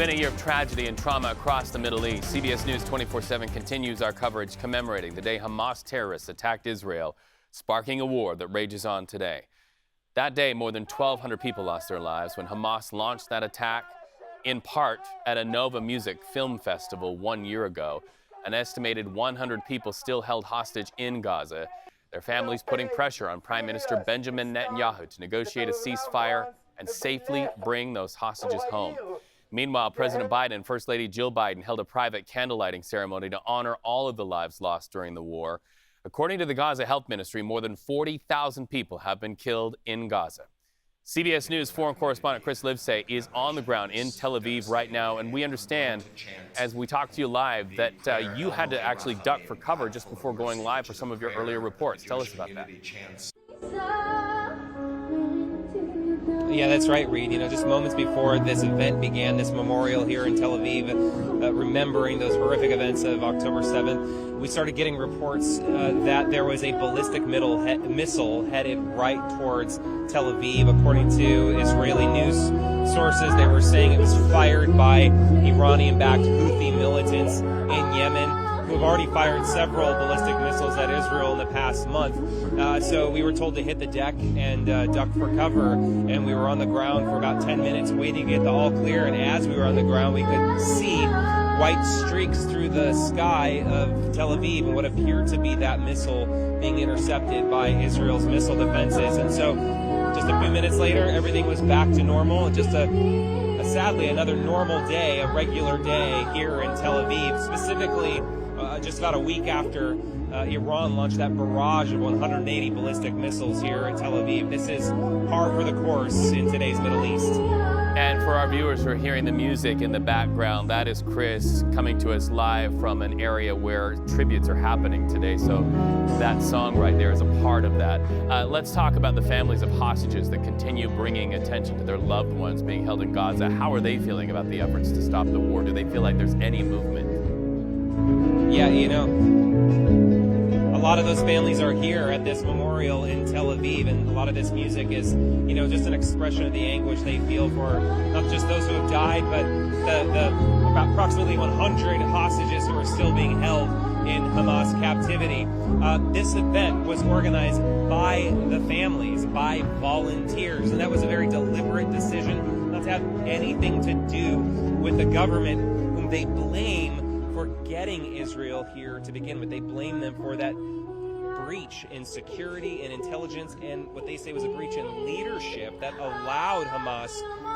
been a year of tragedy and trauma across the Middle East. CBS News 24/7 continues our coverage commemorating the day Hamas terrorists attacked Israel, sparking a war that rages on today. That day, more than 1,200 people lost their lives when Hamas launched that attack, in part at a Nova Music film festival 1 year ago. An estimated 100 people still held hostage in Gaza, their families putting pressure on Prime Minister Benjamin Netanyahu to negotiate a ceasefire and safely bring those hostages home. Meanwhile, President Biden and First Lady Jill Biden held a private candlelighting ceremony to honor all of the lives lost during the war. According to the Gaza Health Ministry, more than 40,000 people have been killed in Gaza. CBS News foreign correspondent Chris Livesay is on the ground in Tel Aviv right now, and we understand, as we talk to you live, that you had to actually duck for cover just before going live for some of your earlier reports. Tell us about that. Yeah, that's right, Reed. Just moments before this event began, this memorial here in Tel Aviv, remembering those horrific events of October 7th, we started getting reports that there was a ballistic missile headed right towards Tel Aviv. According to Israeli news sources, they were saying it was fired by Iranian-backed Houthi militants in Yemen, who have already fired several ballistic missiles at Israel in the past month. So we were told to hit the deck and duck for cover, and we were on the ground for about 10 minutes waiting to get the all clear, and as we were on the ground, we could see white streaks through the sky of Tel Aviv and what appeared to be that missile being intercepted by Israel's missile defenses. And so just a few minutes later, everything was back to normal. Just sadly, another normal day, a regular day here in Tel Aviv, specifically just about a week after Iran launched that barrage of 180 ballistic missiles here in Tel Aviv. This is par for the course in today's Middle East. And for our viewers who are hearing the music in the background, that is Chris coming to us live from an area where tributes are happening today. So that song right there is a part of that. Let's talk about the families of hostages that continue bringing attention to their loved ones being held in Gaza. How are they feeling about the efforts to stop the war? Do they feel like there's any movement? Yeah, a lot of those families are here at this memorial in Tel Aviv, and a lot of this music is, just an expression of the anguish they feel for not just those who have died, but the about approximately 100 hostages who are still being held in Hamas captivity. This event was organized by the families, by volunteers, and that was a very deliberate decision not to have anything to do with the government, whom they blame for getting Israel here to begin with. They blame them for that breach in security and intelligence, and what they say was a breach in leadership that allowed Hamas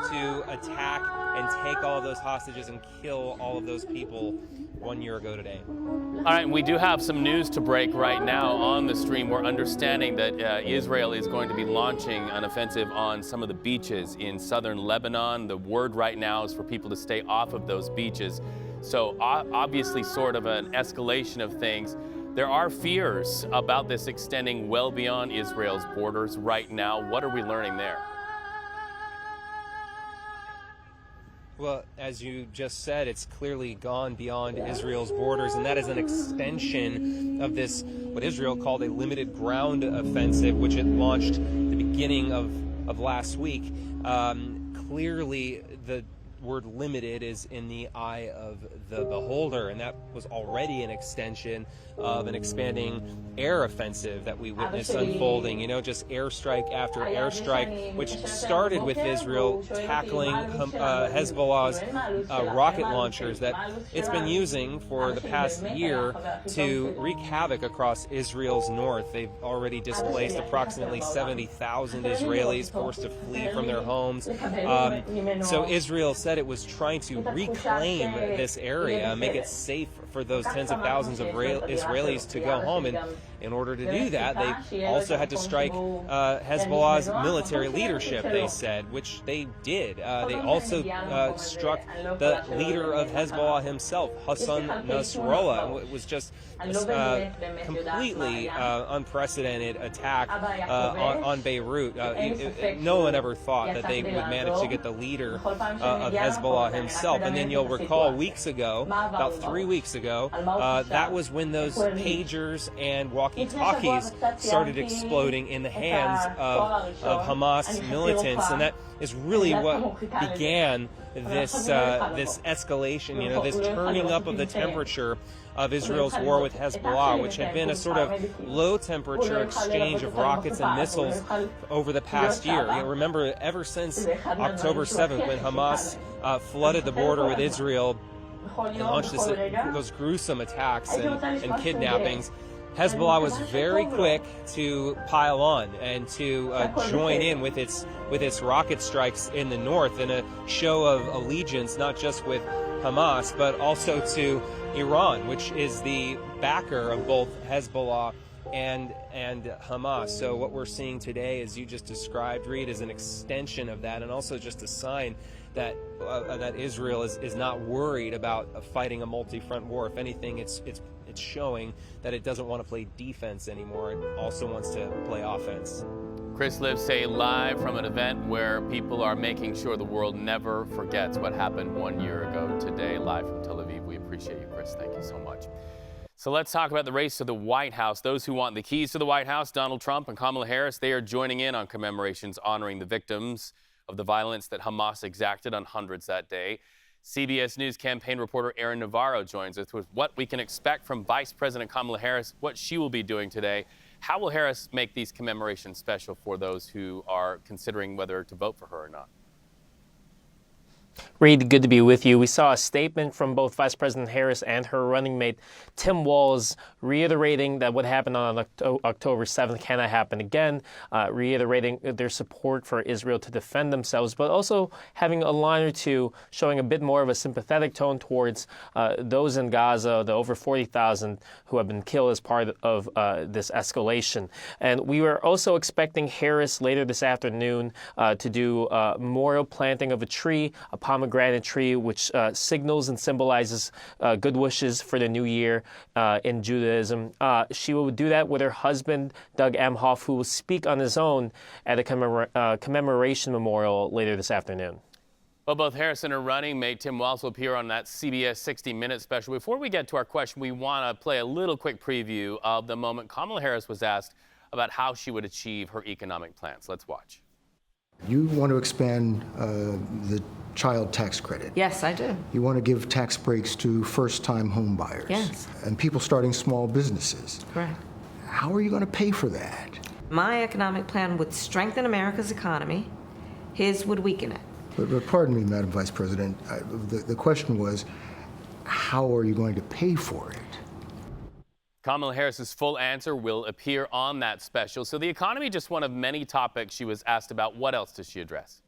to attack and take all of those hostages and kill all of those people 1 year ago today. All right, we do have some news to break right now on the stream. We're understanding that Israel is going to be launching an offensive on some of the beaches in southern Lebanon. The word right now is for people to stay off of those beaches. So obviously sort of an escalation of things. There are fears about this extending well beyond Israel's borders right now. What are we learning there? Well, as you just said, it's clearly gone beyond Israel's borders, and that is an extension of this, what Israel called a limited ground offensive, which it launched at the beginning of last week. Clearly, the word limited is in the eye of the beholder, and that was already an extension of an expanding air offensive that we witnessed unfolding, just airstrike after airstrike, which started with Israel tackling Hezbollah's rocket launchers that it's been using for the past year to wreak havoc across Israel's north. They've already displaced approximately 70,000 Israelis, forced to flee from their homes. So Israel said it was trying to reclaim this area, make it safe for those tens of thousands of Israelis to go home. And in order to do that, they also had to strike Hezbollah's military leadership, they said, which they did. They also struck the leader of Hezbollah himself, Hassan Nasrallah. It was just a completely unprecedented attack on Beirut. No one ever thought that they would manage to get the leader of Hezbollah himself. And then you'll recall weeks ago, about 3 weeks ago, ago, that was when those pagers and walkie-talkies started exploding in the hands of Hamas militants, and that is really what began this escalation, this turning up of the temperature of Israel's war with Hezbollah, which had been a sort of low-temperature exchange of rockets and missiles over the past year. Remember, ever since October 7th, when Hamas flooded the border with Israel and launched those gruesome attacks and kidnappings, Hezbollah was very quick to pile on and to join in with its rocket strikes in the north in a show of allegiance, not just with Hamas, but also to Iran, which is the backer of both Hezbollah and Hamas. So what we're seeing today, as you just described, Reed, is an extension of that, and also just a sign that Israel is not worried about fighting a multi-front war. If anything, it's showing that it doesn't want to play defense anymore. It also wants to play offense. Chris Livesay live from an event where people are making sure the world never forgets what happened 1 year ago today, live from Tel Aviv. We appreciate you, Chris. Thank you so much. So let's talk about the race to the White House. Those who want the keys to the White House, Donald Trump and Kamala Harris, they are joining in on commemorations honoring the victims of the violence that Hamas exacted on hundreds that day. CBS News campaign reporter Aaron Navarro joins us with what we can expect from Vice President Kamala Harris, what she will be doing today. How will Harris make these commemorations special for those who are considering whether to vote for her or not? Reed, good to be with you. We saw a statement from both Vice President Harris and her running mate, Tim Walz, reiterating that what happened on October 7th cannot happen again, reiterating their support for Israel to defend themselves, but also having a line or two showing a bit more of a sympathetic tone towards those in Gaza, the over 40,000 who have been killed as part of this escalation. And we were also expecting Harris later this afternoon to do memorial planting of a tree, a pomegranate tree, which signals and symbolizes good wishes for the new year in Judaism. She will do that with her husband, Doug Emhoff, who will speak on his own at a commemoration memorial later this afternoon. Well, both Harris and her running mate Tim Walz will appear on that CBS 60 Minutes special. Before we get to our question, we want to play a little quick preview of the moment Kamala Harris was asked about how she would achieve her economic plans. Let's watch. You want to expand the child tax credit. Yes, I do. You want to give tax breaks to first-time home buyers. Yes. And people starting small businesses. Correct. How are you going to pay for that? My economic plan would strengthen America's economy. His would weaken it. But pardon me, Madam Vice President, the question was, how are you going to pay for it? Kamala Harris's full answer will appear on that special. So the economy, just one of many topics she was asked about. What else does she address?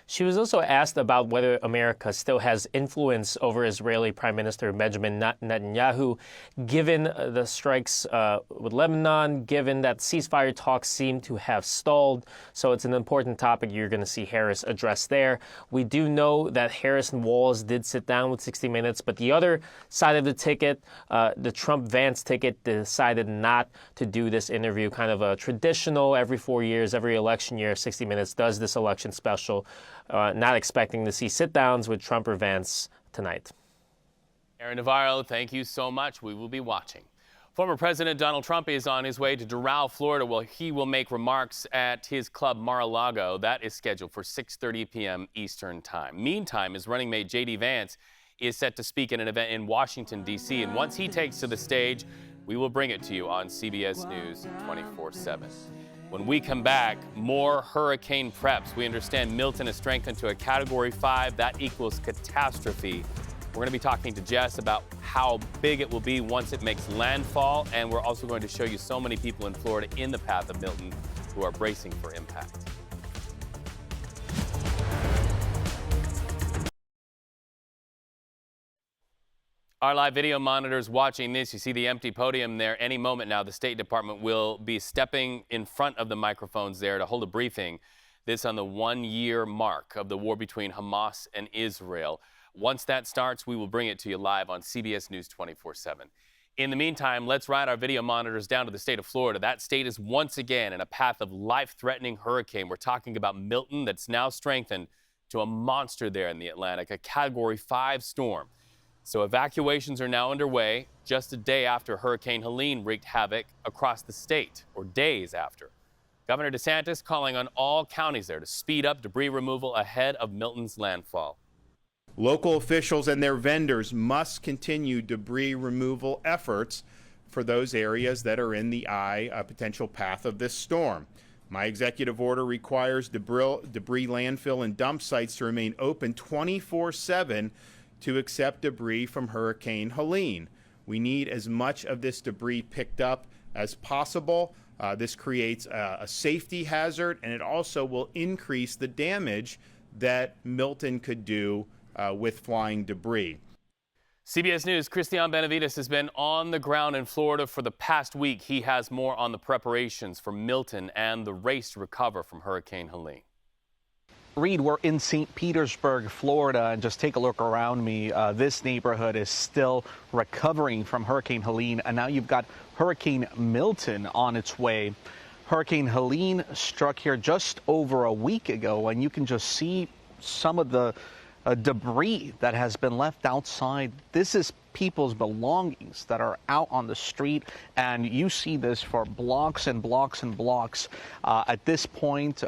She was also asked about whether America still has influence over Israeli Prime Minister Benjamin Netanyahu, given the strikes with Lebanon, given that ceasefire talks seem to have stalled. So it's an important topic you're going to see Harris address there. We do know that Harris and Walz did sit down with 60 Minutes, but the other side of the ticket, the Trump-Vance ticket, decided not to do this interview. Kind of a traditional, every 4 years, every election year, 60 Minutes does this election special. Not expecting to see sit-downs with Trump or Vance tonight. Aaron Navarro, thank you so much. We will be watching. Former President Donald Trump is on his way to Doral, Florida, where he will make remarks at his club Mar-a-Lago. That is scheduled for 6:30 p.m. Eastern Time. Meantime, his running mate J.D. Vance is set to speak at an event in Washington, D.C., and once he takes to the stage, we will bring it to you on CBS News 24/7. When we come back, more hurricane preps. We understand Milton has strengthened to a Category 5. That equals catastrophe. We're going to be talking to Jess about how big it will be once it makes landfall, and we're also going to show you so many people in Florida in the path of Milton who are bracing for impact. Our live video monitors watching this. You see the empty podium there. Any moment now, the State Department will be stepping in front of the microphones there to hold a briefing. This on the 1-year mark of the war between Hamas and Israel. Once that starts, we will bring it to you live on CBS News 24/7. In the meantime, let's ride our video monitors down to the state of Florida. That state is once again in a path of life-threatening hurricane. We're talking about Milton, that's now strengthened to a monster there in the Atlantic, a Category 5 storm. So evacuations are now underway just a day after Hurricane Helene wreaked havoc across the state, or days after. Governor DeSantis calling on all counties there to speed up debris removal ahead of Milton's landfall. Local officials and their vendors must continue debris removal efforts for those areas that are in the potential path of this storm. My executive order requires debris landfill and dump sites to remain open 24/7 to accept debris from Hurricane Helene. We need as much of this debris picked up as possible. This creates a safety hazard, and it also will increase the damage that Milton could do with flying debris. CBS News' Christian Benavides has been on the ground in Florida for the past week. He has more on the preparations for Milton and the race to recover from Hurricane Helene. Reed, we're in St. Petersburg, Florida, and just take a look around me. This neighborhood is still recovering from Hurricane Helene, and now you've got Hurricane Milton on its way. Hurricane Helene struck here just over a week ago, and you can just see some of the debris that has been left outside. This is people's belongings that are out on the street, and you see this for blocks and blocks and blocks. At this point,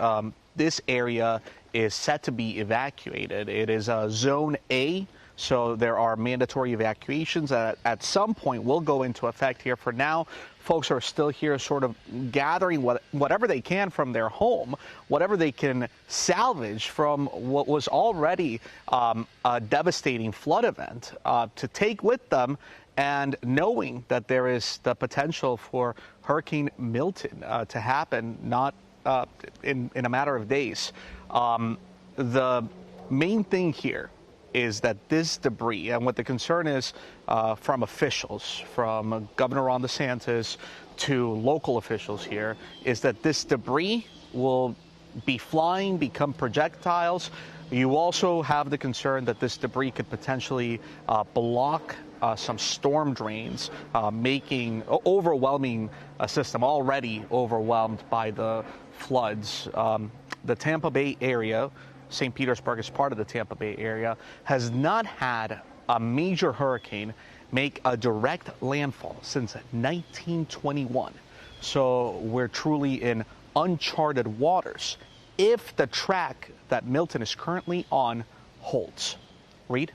this area is set to be evacuated. It is Zone A, so there are mandatory evacuations that at some point will go into effect here. For now, folks are still here sort of gathering whatever they can from their home, whatever they can salvage from what was already a devastating flood event to take with them, and knowing that there is the potential for Hurricane Milton to happen not in a matter of days. The main thing here is that this debris, and what the concern is from officials, from Governor Ron DeSantis to local officials here, is that this debris will be flying, become projectiles. You also have the concern that this debris could potentially block some storm drains, overwhelming a system already overwhelmed by the floods. The Tampa Bay area, St. Petersburg is part of the Tampa Bay area, has not had a major hurricane make a direct landfall since 1921. So we're truly in uncharted waters if the track that Milton is currently on holds. Reed?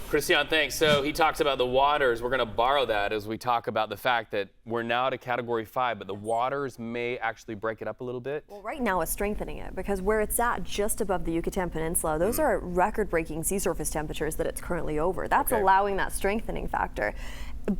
Christian, thanks. So he talks about the waters. We're going to borrow that as we talk about the fact that we're now at a Category 5, but the waters may actually break it up a little bit. Well, right now it's strengthening it because where it's at just above the Yucatan Peninsula, those are record-breaking sea surface temperatures that it's currently over. That's allowing that strengthening factor.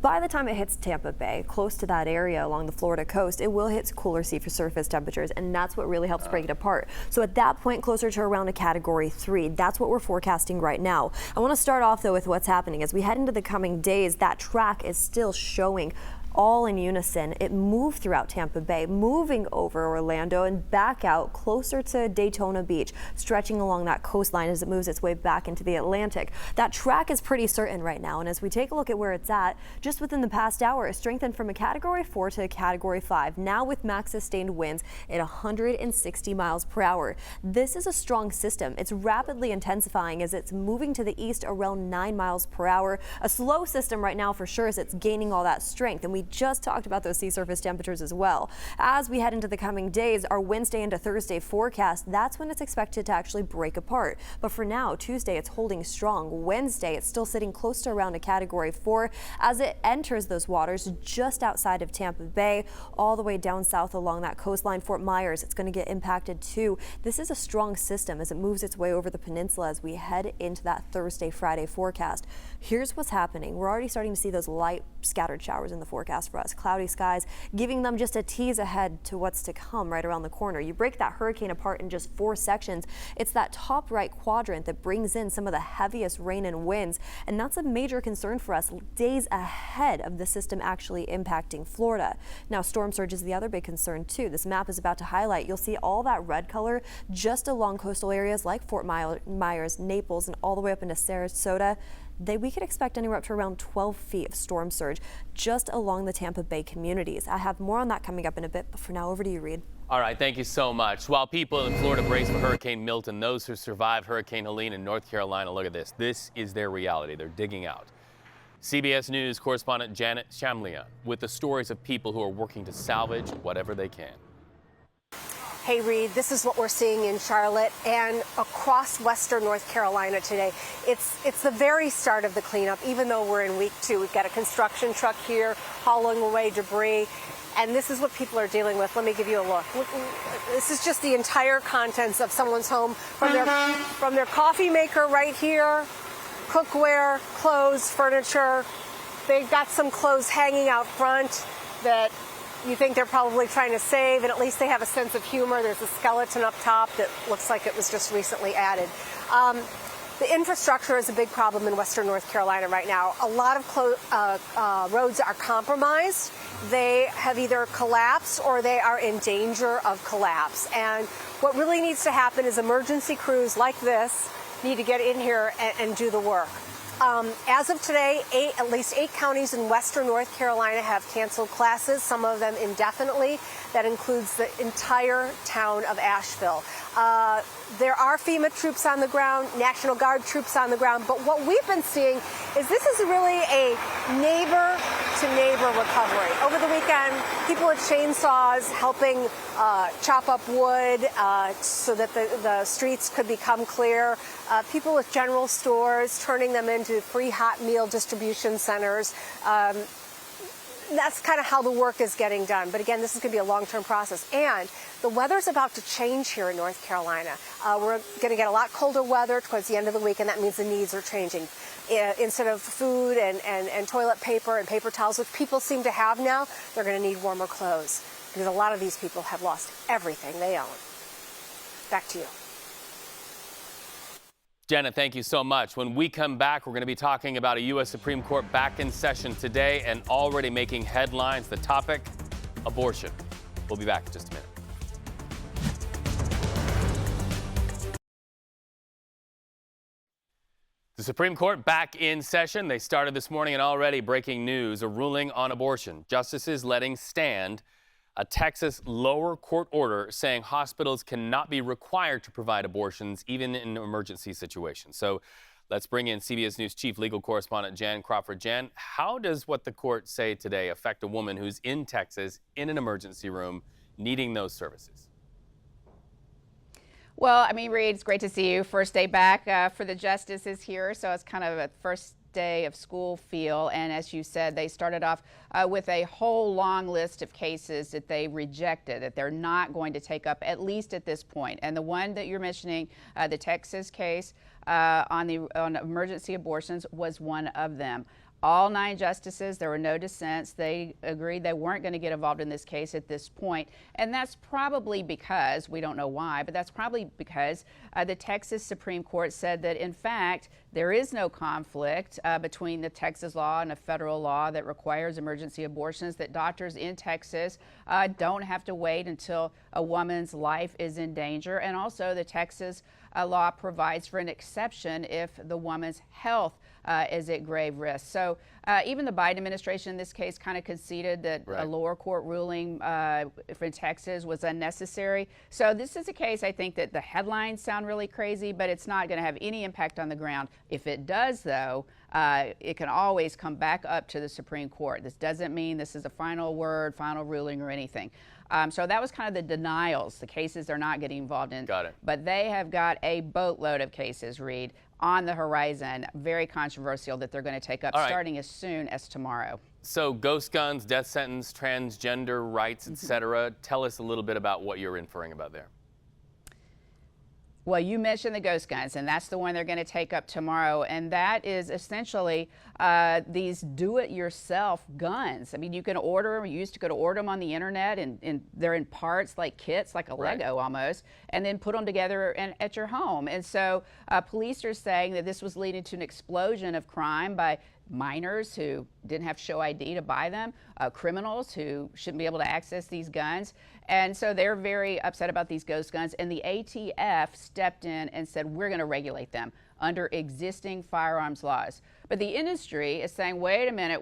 By the time it hits Tampa Bay, close to that area along the Florida coast, it will hit cooler sea surface temperatures, and that's what really helps break it apart. So at that point, closer to around a Category 3, that's what we're forecasting right now. I want to start off, though, with what's happening. As we head into the coming days, that track is still showing all in unison. It moved throughout Tampa Bay, moving over Orlando and back out closer to Daytona Beach, stretching along that coastline as it moves its way back into the Atlantic. That track is pretty certain right now, and as we take a look at where it's at, just within the past hour, it strengthened from a Category 4 to a Category 5, now with max sustained winds at 160 miles per hour. This is a strong system. It's rapidly intensifying as it's moving to the east around 9 miles per hour. A slow system right now for sure as it's gaining all that strength, and we just talked about those sea surface temperatures as well. As we head into the coming days, our Wednesday into Thursday forecast, that's when it's expected to actually break apart. But for now, Tuesday, it's holding strong. Wednesday, it's still sitting close to around a Category 4 as it enters those waters just outside of Tampa Bay, all the way down south along that coastline. Fort Myers, it's going to get impacted too. This is a strong system as it moves its way over the peninsula as we head into that Thursday, Friday forecast. Here's what's happening. We're already starting to see those light scattered showers in the forecast for us. Cloudy skies, giving them just a tease ahead to what's to come right around the corner. You break that hurricane apart in just 4 sections. It's that top right quadrant that brings in some of the heaviest rain and winds, and that's a major concern for us days ahead of the system actually impacting Florida. Now, storm surge is the other big concern too. This map is about to highlight. You'll see all that red color just along coastal areas like Fort Myers, Naples, and all the way up into Sarasota. we could expect anywhere up to around 12 feet of storm surge just along the Tampa Bay communities. I have more on that coming up in a bit, but for now, over to you, Reed. All right, thank you so much. While people in Florida brace for Hurricane Milton, those who survived Hurricane Helene in North Carolina, look at this. This is their reality. They're digging out. CBS News correspondent Janet Shamlian with the stories of people who are working to salvage whatever they can. Hey, Reed, this is what we're seeing in Charlotte and across western North Carolina today. It's the very start of the cleanup, even though we're in week 2. We've got a construction truck here hauling away debris. And this is what people are dealing with. Let me give you a look. This is just the entire contents of someone's home, from their coffee maker right here, cookware, clothes, furniture. They've got some clothes hanging out front that you think they're probably trying to save, and at least they have a sense of humor. There's a skeleton up top that looks like it was just recently added. The infrastructure is a big problem in western North Carolina right now. A lot of roads are compromised. They have either collapsed or they are in danger of collapse. And what really needs to happen is emergency crews like this need to get in here and do the work. As of today, at least 8 counties in western North Carolina have canceled classes, some of them indefinitely. That includes the entire town of Asheville. There are FEMA troops on the ground, National Guard troops on the ground, but what we've been seeing is this is really a neighbor-to-neighbor recovery. Over the weekend, people with chainsaws helping chop up wood so that the streets could become clear. People with general stores turning them into free hot meal distribution centers. That's kind of how the work is getting done. But again, this is going to be a long-term process. And the weather's about to change here in North Carolina. We're going to get a lot colder weather towards the end of the week, and that means the needs are changing. Instead of food and toilet paper and paper towels, which people seem to have now, they're going to need warmer clothes, because a lot of these people have lost everything they own. Back to you. Janet, thank you so much. When we come back, we're going to be talking about a U.S. Supreme Court back in session today and already making headlines. The topic, abortion. We'll be back in just a minute. The Supreme Court back in session. They started this morning and already breaking news, a ruling on abortion. Justices letting stand a Texas lower court order saying hospitals cannot be required to provide abortions even in emergency situations. So let's bring in CBS News chief legal correspondent Jan Crawford. Jan, how does what the court say today affect a woman who's in Texas in an emergency room needing those services? Well, I mean, Reed, it's great to see you. First day back for the justices here, so it's kind of a first day of school feel. And as you said, they started off with a whole long list of cases that they rejected, that they're not going to take up, at least at this point. And the one that you're mentioning, the Texas case on emergency abortions, was one of them. All 9 justices, there were no dissents. They agreed they weren't going to get involved in this case at this point. And that's probably because, we don't know why, but that's probably because the Texas Supreme Court said that, in fact, there is no conflict between the Texas law and a federal law that requires emergency abortions, that doctors in Texas don't have to wait until a woman's life is in danger. And also the Texas law provides for an exception if the woman's health is at grave risk. So even the Biden administration in this case kind of conceded that a lower court ruling for Texas was unnecessary. So this is a case, I think, that the headlines sound really crazy, but it's not going to have any impact on the ground. If it does, though, it can always come back up to the Supreme Court. This doesn't mean this is a final word, final ruling, or anything. So that was kind of the denials, the cases they're not getting involved in. Got it. But they have got a boatload of cases, Reed, on the horizon, very controversial, that they're going to take up starting as soon as tomorrow. So ghost guns, death sentence, transgender rights, etc. Tell us a little bit about what you're inferring about there. Well, you mentioned the ghost guns, and that's the one they're going to take up tomorrow. And that is essentially these do-it-yourself guns. I mean, you can order them. You used to go to order them on the internet, and they're in parts like kits, like a Lego almost, and then put them together at your home. And so police are saying that this was leading to an explosion of crime by minors who didn't have show ID to buy them, criminals who shouldn't be able to access these guns. And so they're very upset about these ghost guns. And the ATF stepped in and said, we're going to regulate them under existing firearms laws. But the industry is saying, wait a minute,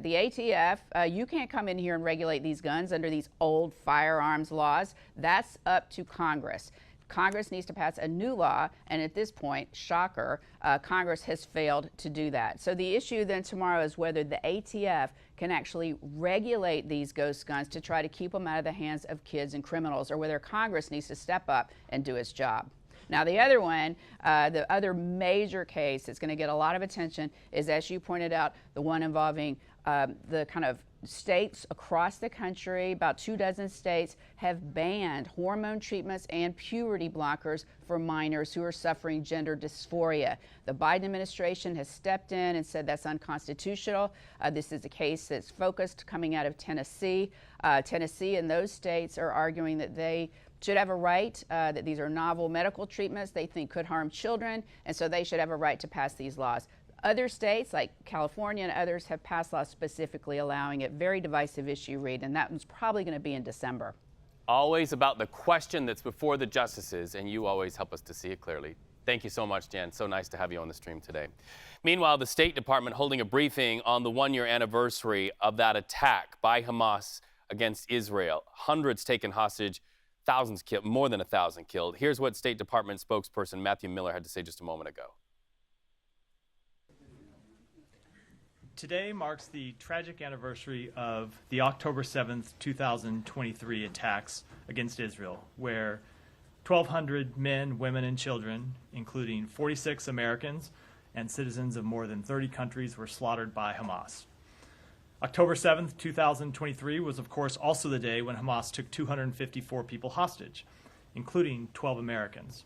the ATF, you can't come in here and regulate these guns under these old firearms laws. That's up to Congress. Congress needs to pass a new law, and at this point, shocker, Congress has failed to do that. So the issue then tomorrow is whether the ATF can actually regulate these ghost guns to try to keep them out of the hands of kids and criminals, or whether Congress needs to step up and do its job. Now, the other one, the other major case that's going to get a lot of attention is, as you pointed out, the one involving the kind of states across the country. About 24 states have banned hormone treatments and puberty blockers for minors who are suffering gender dysphoria. The Biden administration has stepped in and said that's unconstitutional. This is a case that's focused coming out of Tennessee. Tennessee and those states are arguing that they should have a right, that these are novel medical treatments they think could harm children, and so they should have a right to pass these laws. Other states, like California and others, have passed laws specifically allowing it. Very divisive issue, Reed, and that one's probably going to be in December. Always about the question that's before the justices, and you always help us to see it clearly. Thank you so much, Jan. So nice to have you on the stream today. Meanwhile, the State Department holding a briefing on the one-year anniversary of that attack by Hamas against Israel. Hundreds taken hostage, thousands killed, more than 1,000 killed. Here's what State Department spokesperson Matthew Miller had to say just a moment ago. Today marks the tragic anniversary of the October 7th, 2023 attacks against Israel, where 1,200 men, women, and children, including 46 Americans and citizens of more than 30 countries, were slaughtered by Hamas. October 7th, 2023 was, of course, also the day when Hamas took 254 people hostage, including 12 Americans.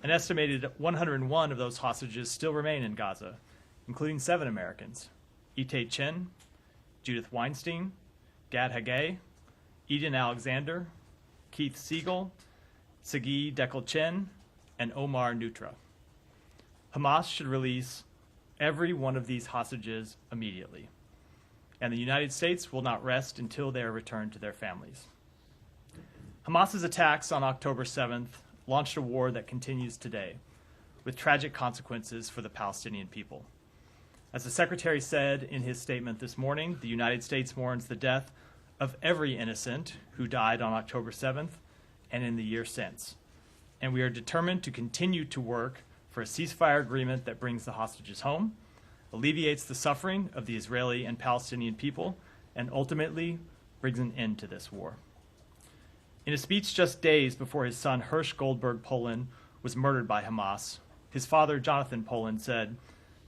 An estimated 101 of those hostages still remain in Gaza, including 7 Americans: Itay Chen, Judith Weinstein, Gad Hagay, Eden Alexander, Keith Siegel, Sagi Dekel-Chen, and Omar Nutra. Hamas should release every one of these hostages immediately, and the United States will not rest until they are returned to their families. Hamas's attacks on October 7th launched a war that continues today, with tragic consequences for the Palestinian people. As the Secretary said in his statement this morning, the United States mourns the death of every innocent who died on October 7th and in the year since. And we are determined to continue to work for a ceasefire agreement that brings the hostages home, alleviates the suffering of the Israeli and Palestinian people, and ultimately brings an end to this war. In a speech just days before his son Hirsch Goldberg Poland was murdered by Hamas, his father Jonathan Poland said,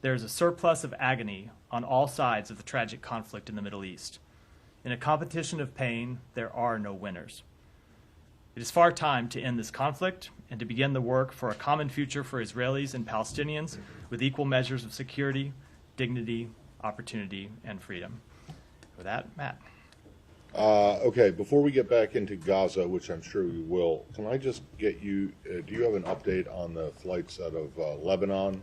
"There is a surplus of agony on all sides of the tragic conflict in the Middle East. In a competition of pain, there are no winners. It is far time to end this conflict and to begin the work for a common future for Israelis and Palestinians with equal measures of security, dignity, opportunity, and freedom." With that, Matt. Okay, before we get back into Gaza, which I'm sure we will, can I just get you, do you have an update on the flights out of Lebanon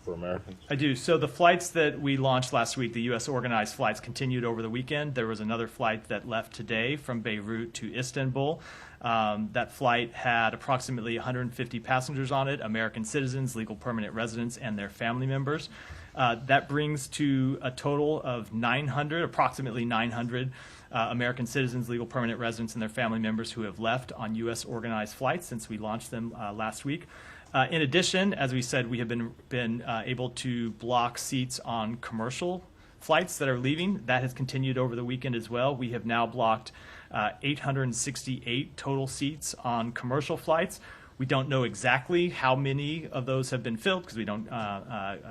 for Americans? I do. So the flights that we launched last week, the U.S. organized flights, continued over the weekend. There was another flight that left today from Beirut to Istanbul. That flight had approximately 150 passengers on it, American citizens, legal permanent residents, and their family members. That brings to a total of 900, approximately 900 American citizens, legal permanent residents, and their family members who have left on U.S. organized flights since we launched them last week. In addition, as we said, we have been able to block seats on commercial flights that are leaving. That has continued over the weekend as well. We have now blocked 868 total seats on commercial flights. We don't know exactly how many of those have been filled because we don't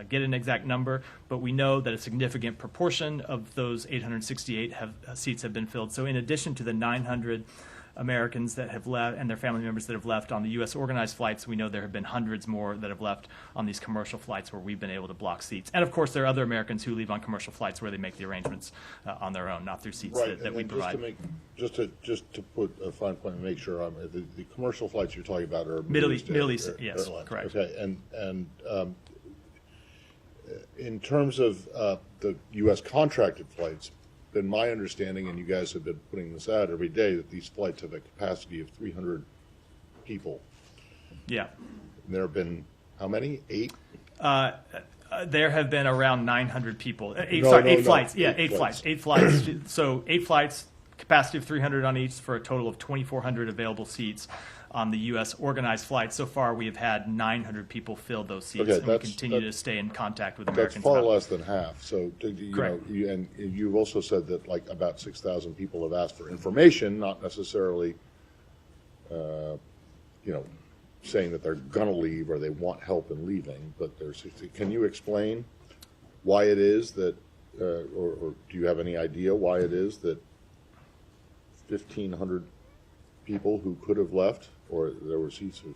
get an exact number, but we know that a significant proportion of those 868 seats have been filled. So in addition to the 900 Americans that have left and their family members that have left on the U.S. organized flights, we know there have been hundreds more that have left on these commercial flights where we've been able to block seats. And of course, there are other Americans who leave on commercial flights where they make the arrangements on their own, not through seats that we provide. Just to put a fine point and make sure, the commercial flights you're talking about are Middle East, yes, correct. Okay, and in terms of the U.S. contracted flights, been my understanding, and you guys have been putting this out every day, that these flights have a capacity of 300 people. Yeah. And there have been how many? 8? There have been around 900 people. Eight flights. Yeah, eight flights. 8 flights. So 8 flights, capacity of 300 on each for a total of 2,400 available seats on the U.S. organized flights. So far, we have had 900 people fill those seats, and we continue to stay in contact with Americans. That's far less than half. So, and you've also said that like about 6,000 people have asked for information, not necessarily, saying that they're going to leave or they want help in leaving. But can you explain why it is that, or do you have any idea why it is that 1,500 people who could have left, or there were seats who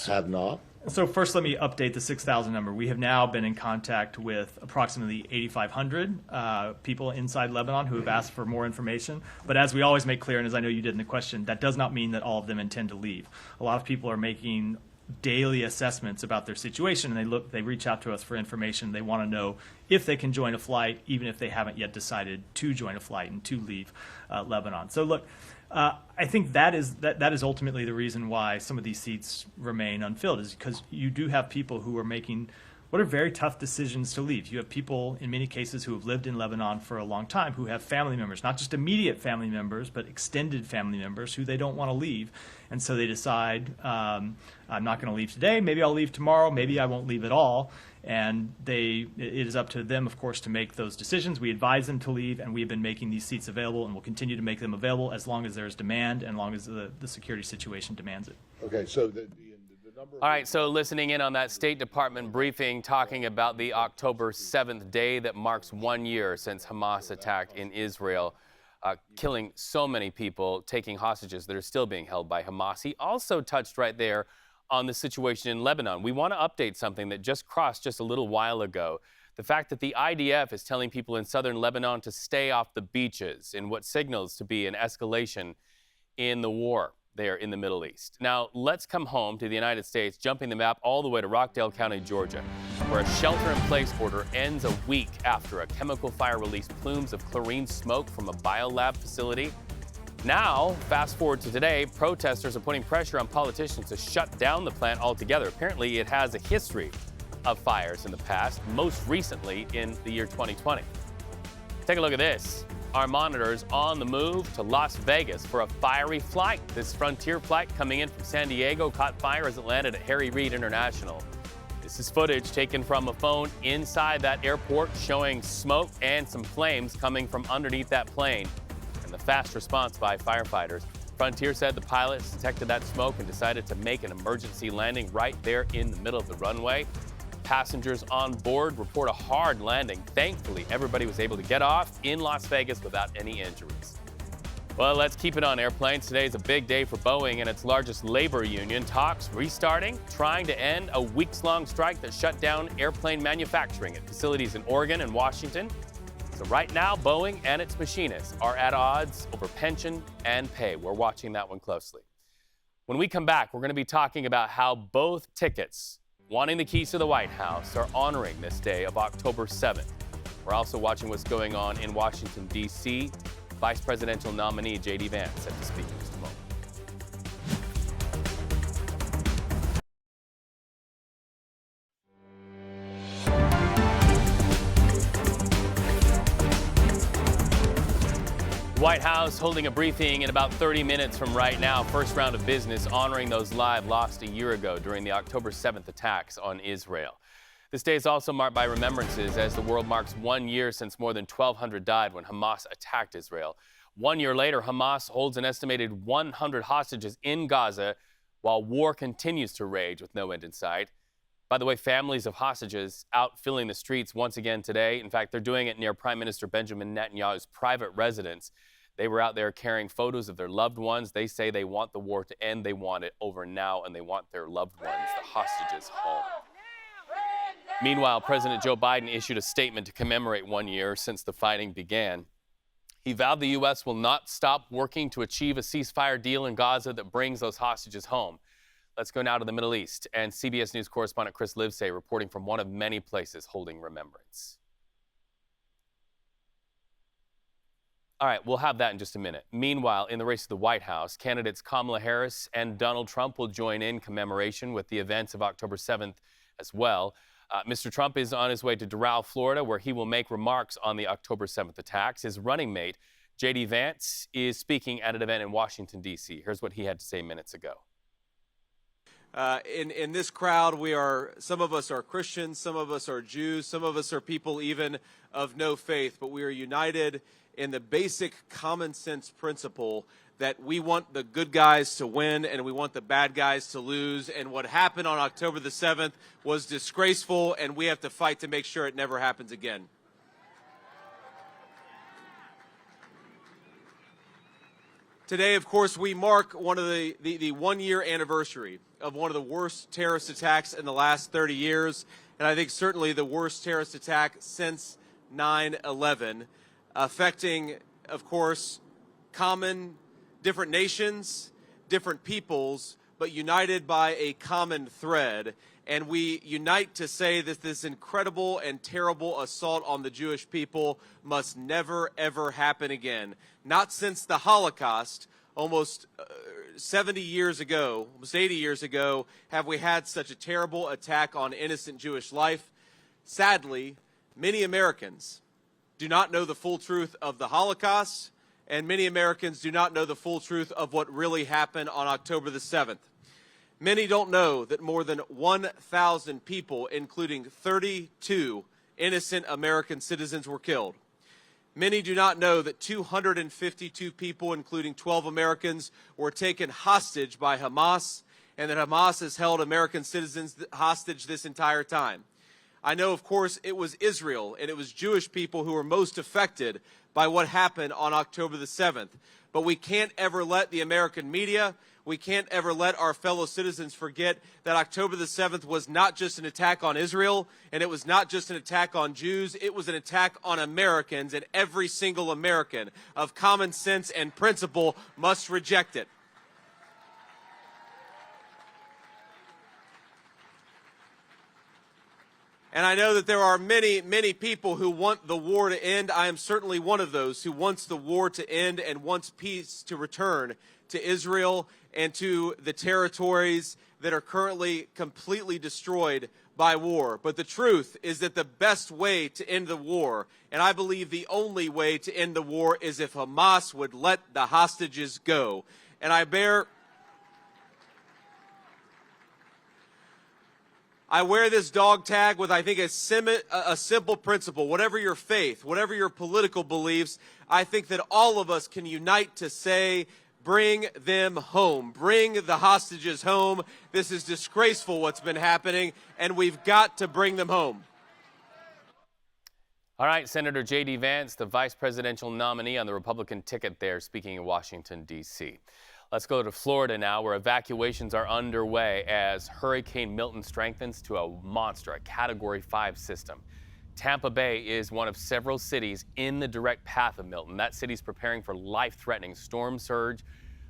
had not? So first, let me update the 6,000 number. We have now been in contact with approximately 8,500 people inside Lebanon who have asked for more information. But as we always make clear, and as I know you did in the question, that does not mean that all of them intend to leave. A lot of people are making daily assessments about their situation, and they reach out to us for information. They want to know if they can join a flight, even if they haven't yet decided to join a flight and to leave Lebanon. So look, I think that is ultimately the reason why some of these seats remain unfilled, is because you do have people who are making what are very tough decisions to leave. You have people, in many cases, who have lived in Lebanon for a long time, who have family members, not just immediate family members, but extended family members who they don't want to leave. And so they decide, I'm not going to leave today, maybe I'll leave tomorrow, maybe I won't leave at all. And it is up to them, of course, to make those decisions. We advise them to leave, and we've been making these seats available, and we'll continue to make them available as long as there's demand and as long as the security situation demands it. Okay, so the number... All right, so listening in on that State Department briefing talking about the October 7th day that marks 1 year since Hamas attacked in Israel, killing so many people, taking hostages that are still being held by Hamas. He also touched right there on the situation in Lebanon. We want to update something that just crossed just a little while ago. The fact that the IDF is telling people in southern Lebanon to stay off the beaches in what signals to be an escalation in the war there in the Middle East. Now, let's come home to the United States, jumping the map all the way to Rockdale County, Georgia, where a shelter-in-place order ends a week after a chemical fire released plumes of chlorine smoke from a biolab facility. Now, fast forward to today, protesters are putting pressure on politicians to shut down the plant altogether. Apparently, it has a history of fires in the past, most recently in the year 2020. Take a look at this. Our monitors on the move to Las Vegas for a fiery flight. This Frontier flight coming in from San Diego caught fire as it landed at Harry Reid International. This is footage taken from a phone inside that airport showing smoke and some flames coming from underneath that plane. And the fast response by firefighters. Frontier said the pilots detected that smoke and decided to make an emergency landing right there in the middle of the runway. Passengers on board report a hard landing. Thankfully, everybody was able to get off in Las Vegas without any injuries. Well, let's keep it on airplanes. Today is a big day for Boeing and its largest labor union. Talks restarting, trying to end a weeks-long strike that shut down airplane manufacturing at facilities in Oregon and Washington. So right now, Boeing and its machinists are at odds over pension and pay. We're watching that one closely. When we come back, we're going to be talking about how both tickets wanting the keys to the White House are honoring this day of October 7th. We're also watching what's going on in Washington, D.C. Vice presidential nominee J.D. Vance set to speak in just a moment. White House holding a briefing in about 30 minutes from right now. First round of business honoring those lives lost a year ago during the October 7th attacks on Israel. This day is also marked by remembrances as the world marks 1 year since more than 1,200 died when Hamas attacked Israel. 1 year later, Hamas holds an estimated 100 hostages in Gaza while war continues to rage with no end in sight. By the way, families of hostages out filling the streets once again today. In fact, they're doing it near Prime Minister Benjamin Netanyahu's private residence. They were out there carrying photos of their loved ones. They say they want the war to end. They want it over now, and they want their loved ones, the hostages, home. Meanwhile, President Joe Biden issued a statement to commemorate 1 year since the fighting began. He vowed the U.S. will not stop working to achieve a ceasefire deal in Gaza that brings those hostages home. Let's go now to the Middle East, and CBS News correspondent Chris Livesay reporting from one of many places holding remembrance. All right, we'll have that in just a minute. Meanwhile, in the race to the White House, candidates Kamala Harris and Donald Trump will join in commemoration with the events of October 7th as well. Mr. Trump is on his way to Doral, Florida, where he will make remarks on the October 7th attacks. His running mate, J.D. Vance, is speaking at an event in Washington, D.C. Here's what he had to say minutes ago. In this crowd, some of us are Christians, some of us are Jews, some of us are people even of no faith, but we are united in the basic common sense principle that we want the good guys to win and we want the bad guys to lose. And what happened on October the 7th was disgraceful, and we have to fight to make sure it never happens again. Today, of course, we mark one of the one-year anniversary of one of the worst terrorist attacks in the last 30 years, and I think certainly the worst terrorist attack since 9/11, affecting, of course, different nations, different peoples, but united by a common thread. And we unite to say that this incredible and terrible assault on the Jewish people must never, ever happen again. Not since the Holocaust, almost 70 years ago, almost 80 years ago, have we had such a terrible attack on innocent Jewish life. Sadly, many Americans do not know the full truth of the Holocaust, and many Americans do not know the full truth of what really happened on October the 7th. Many don't know that more than 1,000 people, including 32 innocent American citizens, were killed. Many do not know that 252 people, including 12 Americans, were taken hostage by Hamas, and that Hamas has held American citizens hostage this entire time. I know, of course, it was Israel and it was Jewish people who were most affected by what happened on October the 7th. But we can't ever let the American media, we can't ever let our fellow citizens forget that October the 7th was not just an attack on Israel, and it was not just an attack on Jews, it was an attack on Americans, and every single American of common sense and principle must reject it. And I know that there are many, many people who want the war to end. I am certainly one of those who wants the war to end and wants peace to return to Israel and to the territories that are currently completely destroyed by war. But the truth is that the best way to end the war, and I believe the only way to end the war, is if Hamas would let the hostages go. And I wear this dog tag with, I think, a simple principle. Whatever your faith, whatever your political beliefs, I think that all of us can unite to say, bring them home. Bring the hostages home. This is disgraceful what's been happening, and we've got to bring them home. All right, Senator J.D. Vance, the vice presidential nominee on the Republican ticket there, speaking in Washington, D.C. Let's go to Florida now, where evacuations are underway as Hurricane Milton strengthens to a monster, a Category 5 system. Tampa Bay is one of several cities in the direct path of Milton. That city's preparing for life-threatening storm surge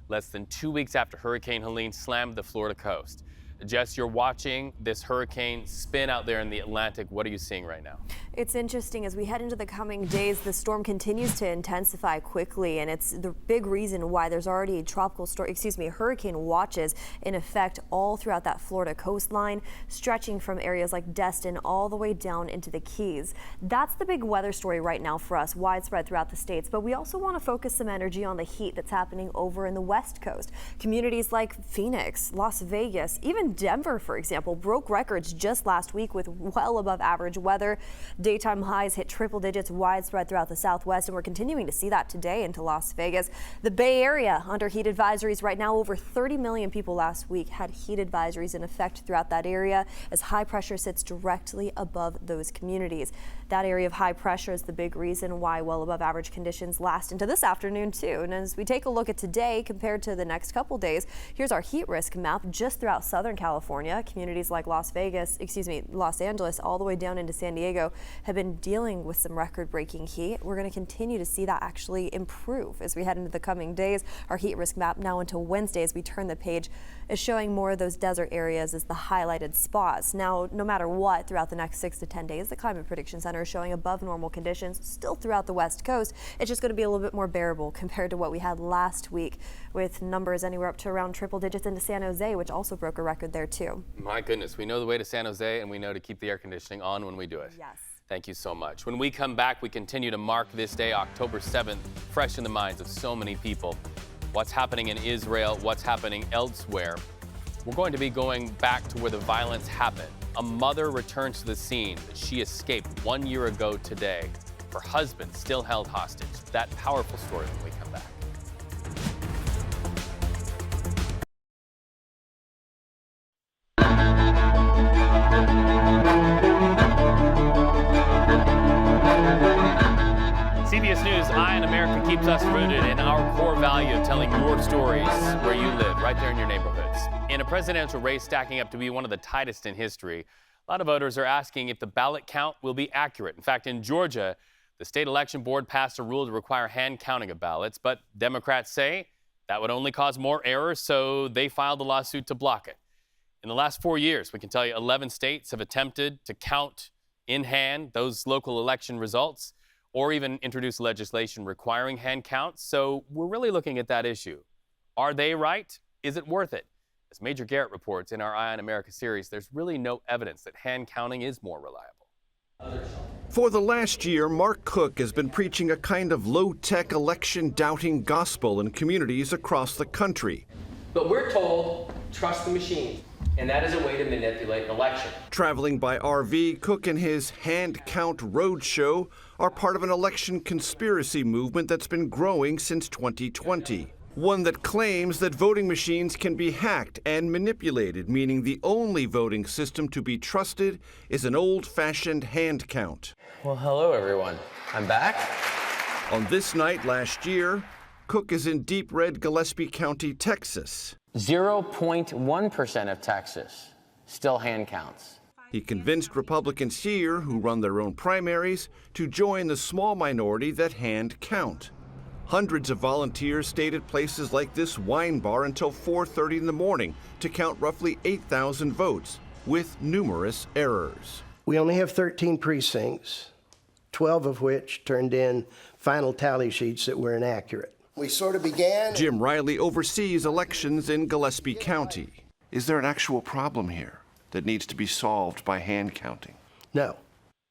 less than 2 weeks after Hurricane Helene slammed the Florida coast. Jess, you're watching this hurricane spin out there in the Atlantic. What are you seeing right now? It's interesting as we head into the coming days, the storm continues to intensify quickly, and it's the big reason why there's already hurricane watches in effect all throughout that Florida coastline, stretching from areas like Destin all the way down into the Keys. That's the big weather story right now for us, widespread throughout the states, but we also want to focus some energy on the heat that's happening over in the West Coast. Communities like Phoenix, Las Vegas, even Denver, for example, broke records just last week with well above average weather. Daytime highs hit triple digits widespread throughout the Southwest, and we're continuing to see that today into Las Vegas. The Bay Area under heat advisories right now. Over 30 million people last week had heat advisories in effect throughout that area as high pressure sits directly above those communities. That area of high pressure is the big reason why well above average conditions last into this afternoon too. And as we take a look at today compared to the next couple days, here's our heat risk map just throughout Southern California. Communities like Los Angeles, all the way down into San Diego have been dealing with some record-breaking heat. We're going to continue to see that actually improve as we head into the coming days. Our heat risk map now until Wednesday, as we turn the page, is showing more of those desert areas as the highlighted spots. Now, no matter what, throughout the next 6 to 10 days, the Climate Prediction Center is showing above normal conditions still throughout the West Coast. It's just going to be a little bit more bearable compared to what we had last week, with numbers anywhere up to around triple digits into San Jose, which also broke a record there too. My goodness, we know the way to San Jose, and we know to keep the air conditioning on when we do it. Yes. Thank you so much. When we come back, we continue to mark this day, October 7th, fresh in the minds of so many people. What's happening in Israel, what's happening elsewhere. We're going to be going back to where the violence happened. A mother returns to the scene that she escaped 1 year ago today. Her husband still held hostage. That powerful story when we come back. CBS News, Eye on America keeps us rooted in our core value of telling your stories where you live, right there in your neighborhoods. In a presidential race stacking up to be one of the tightest in history, a lot of voters are asking if the ballot count will be accurate. In fact, in Georgia, the state election board passed a rule to require hand counting of ballots, but Democrats say that would only cause more errors, so they filed a lawsuit to block it. In the last 4 years, we can tell you 11 states have attempted to count in hand those local election results, or even introduce legislation requiring hand counts. So we're really looking at that issue. Are they right? Is it worth it? As Major Garrett reports in our Eye on America series, there's really no evidence that hand counting is more reliable. For the last year, Mark Cook has been preaching a kind of low-tech election-doubting gospel in communities across the country. But we're told, trust the machine, and that is a way to manipulate an election. Traveling by RV, Cook and his Hand Count Roadshow are part of an election conspiracy movement that's been growing since 2020. One that claims that voting machines can be hacked and manipulated, meaning the only voting system to be trusted is an old-fashioned hand count. Well, hello, everyone. I'm back. On this night last year, Cook is in deep red Gillespie County, Texas. 0.1% of Texas still hand counts. He convinced Republicans here, who run their own primaries, to join the small minority that hand count. Hundreds of volunteers stayed at places like this wine bar until 4:30 in the morning to count roughly 8,000 votes, with numerous errors. We only have 13 precincts, 12 of which turned in final tally sheets that were inaccurate. We sort of began. Jim Riley oversees elections in Gillespie County. Is there an actual problem here that needs to be solved by hand counting? No.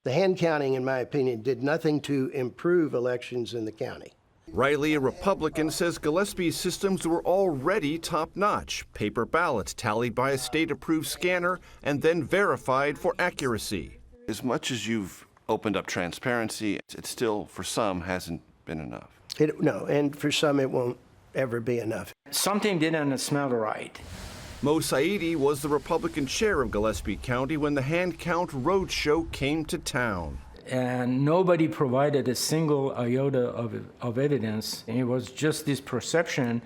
The hand counting, in my opinion, did nothing to improve elections in the county. Riley, a Republican, says Gillespie's systems were already top-notch. Paper ballots tallied by a state-approved scanner and then verified for accuracy. As much as you've opened up transparency, it still, for some, hasn't been enough. No, and for some it won't ever be enough. Something didn't smell right. Mo Saidi was the Republican chair of Gillespie County when the Hand Count Roadshow came to town. And nobody provided a single iota of evidence. It was just this perception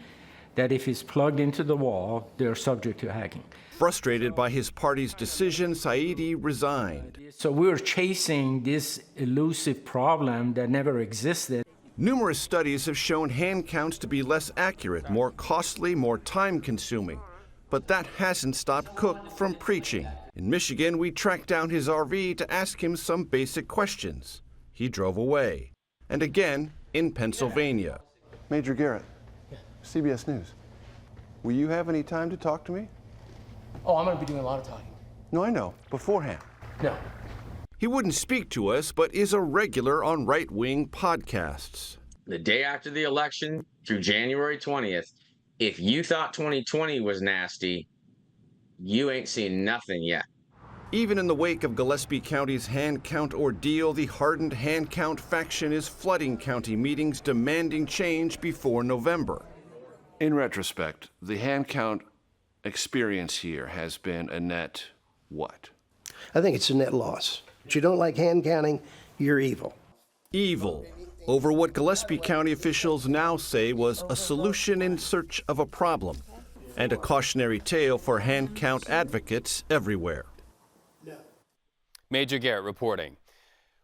that if it's plugged into the wall, they're subject to hacking. Frustrated by his party's decision, Saidi resigned. So we're chasing this elusive problem that never existed. Numerous studies have shown hand counts to be less accurate, more costly, more time-consuming. But that hasn't stopped Cook from preaching. In Michigan, we tracked down his RV to ask him some basic questions. He drove away. And again, in Pennsylvania. Major Garrett, CBS News. Will you have any time to talk to me? Oh, I'm going to be doing a lot of talking. No, I know. Beforehand. No. He wouldn't speak to us, but is a regular on right-wing podcasts. The day after the election through January 20th, if you thought 2020 was nasty, you ain't seen nothing yet. Even in the wake of Gillespie County's hand count ordeal, the hardened hand count faction is flooding county meetings demanding change before November. In retrospect, the hand count experience here has been a net what? I think it's a net loss. If you don't like hand counting, you're evil. Evil over what Gillespie County officials now say was a solution in search of a problem, and a cautionary tale for hand count advocates everywhere. Major Garrett reporting.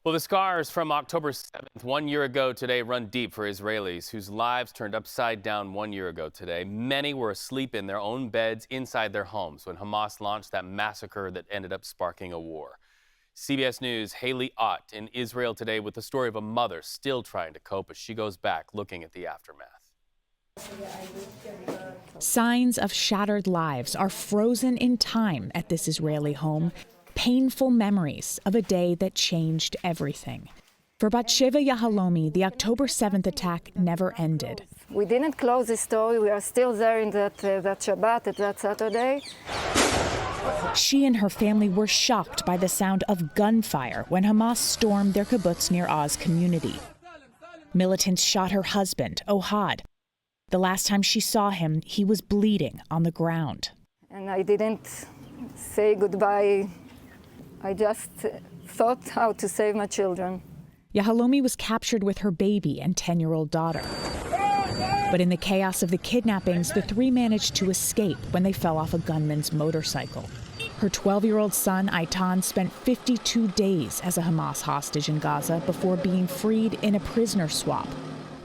Well, the scars from October 7th, 1 year ago today, run deep for Israelis whose lives turned upside down 1 year ago today. Many were asleep in their own beds inside their homes when Hamas launched that massacre that ended up sparking a war. CBS News' Haley Ott in Israel today with the story of a mother still trying to cope as she goes back looking at the aftermath. Signs of shattered lives are frozen in time at this Israeli home. Painful memories of a day that changed everything. For Batsheva Yahalomi, the October 7th attack never ended. We didn't close the story. We are still there in that Shabbat, that Saturday. She and her family were shocked by the sound of gunfire when Hamas stormed their kibbutz near Oz community. Militants shot her husband, Ohad. The last time she saw him, he was bleeding on the ground. And I didn't say goodbye. I just thought how to save my children. Yahalomi was captured with her baby and 10-year-old daughter. But in the chaos of the kidnappings, the three managed to escape when they fell off a gunman's motorcycle. Her 12-year-old son, Aitan, spent 52 days as a Hamas hostage in Gaza before being freed in a prisoner swap.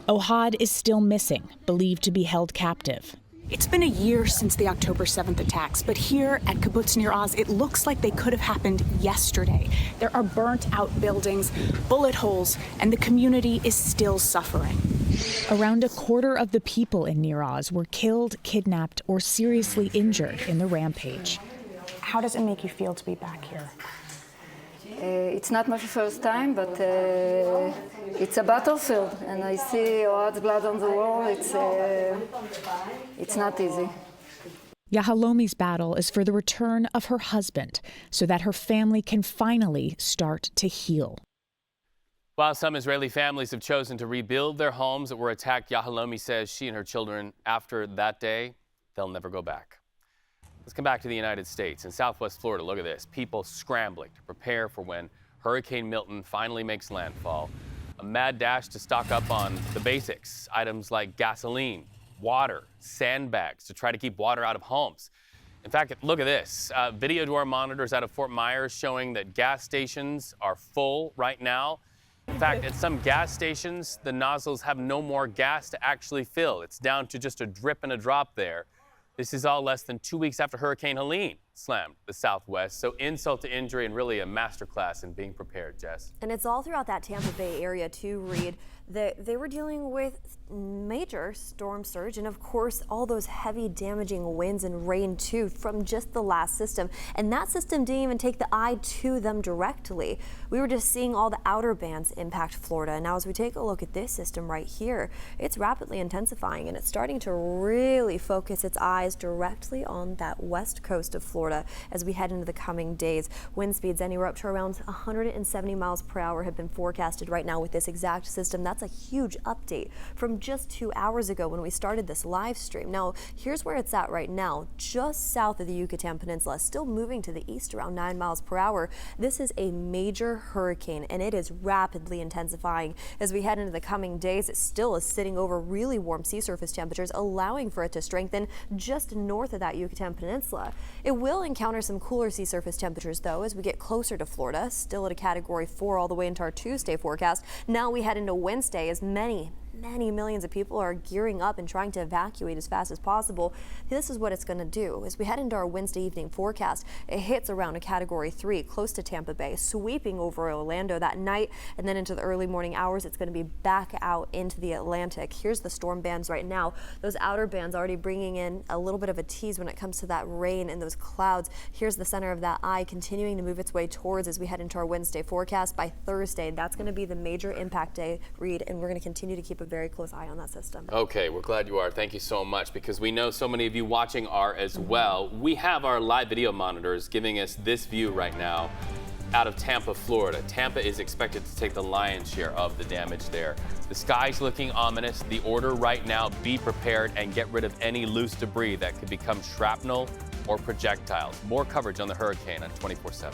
Ohad is still missing, believed to be held captive. It's been a year since the October 7th attacks, but here at kibbutz Nir Oz, it looks like they could have happened yesterday. There are burnt-out buildings, bullet holes, and the community is still suffering. Around a quarter of the people in Nir Oz were killed, kidnapped, or seriously injured in the rampage. How does it make you feel to be back here? It's not my first time, but it's a battlefield, and I see Ohad's blood on the wall. It's not easy. Yahalomi's battle is for the return of her husband, so that her family can finally start to heal. While some Israeli families have chosen to rebuild their homes that were attacked, Yahalomi says she and her children, after that day, they'll never go back. Let's come back to the United States. In Southwest Florida, look at this. People scrambling to prepare for when Hurricane Milton finally makes landfall. A mad dash to stock up on the basics, items like gasoline, water, sandbags to try to keep water out of homes. In fact, look at this. Video door monitors out of Fort Myers showing that gas stations are full right now. In fact, at some gas stations, the nozzles have no more gas to actually fill. It's down to just a drip and a drop there. This is all less than 2 weeks after Hurricane Helene slammed the Southwest. So insult to injury and really a masterclass in being prepared, Jess. And it's all throughout that Tampa Bay area too, Reed. They were dealing with major storm surge and of course all those heavy damaging winds and rain too from just the last system. And that system didn't even take the eye to them directly. We were just seeing all the outer bands impact Florida. Now as we take a look at this system right here, it's rapidly intensifying and it's starting to really focus its eyes directly on that west coast of Florida as we head into the coming days. Wind speeds anywhere up to around 170 miles per hour have been forecasted right now with this exact system. That's a huge update from just 2 hours ago when we started this live stream. Now, here's where it's at right now, just south of the Yucatan Peninsula, still moving to the east around 9 miles per hour. This is a major hurricane and it is rapidly intensifying. As we head into the coming days, it still is sitting over really warm sea surface temperatures, allowing for it to strengthen just north of that Yucatan Peninsula. It will encounter some cooler sea surface temperatures though as we get closer to Florida, still at a category 4 all the way into our Tuesday forecast. Now we head into Wednesday as many millions of people are gearing up and trying to evacuate as fast as possible. This is what it's going to do. As we head into our Wednesday evening forecast, it hits around a category 3 close to Tampa Bay, sweeping over Orlando that night, and then into the early morning hours it's going to be back out into the Atlantic. Here's the storm bands right now. Those outer bands already bringing in a little bit of a tease when it comes to that rain and those clouds. Here's the center of that eye continuing to move its way towards as we head into our Wednesday forecast. By Thursday, that's going to be the major impact day, Reed, and we're going to continue to keep a very close eye on that system. Okay, we're glad you are. Thank you so much, because we know so many of you watching are as well. We have our live video monitors giving us this view right now out of Tampa, Florida. Tampa is expected to take the lion's share of the damage there. The sky's looking ominous. The order right now, be prepared and get rid of any loose debris that could become shrapnel or projectiles. More coverage on the hurricane on 24/7.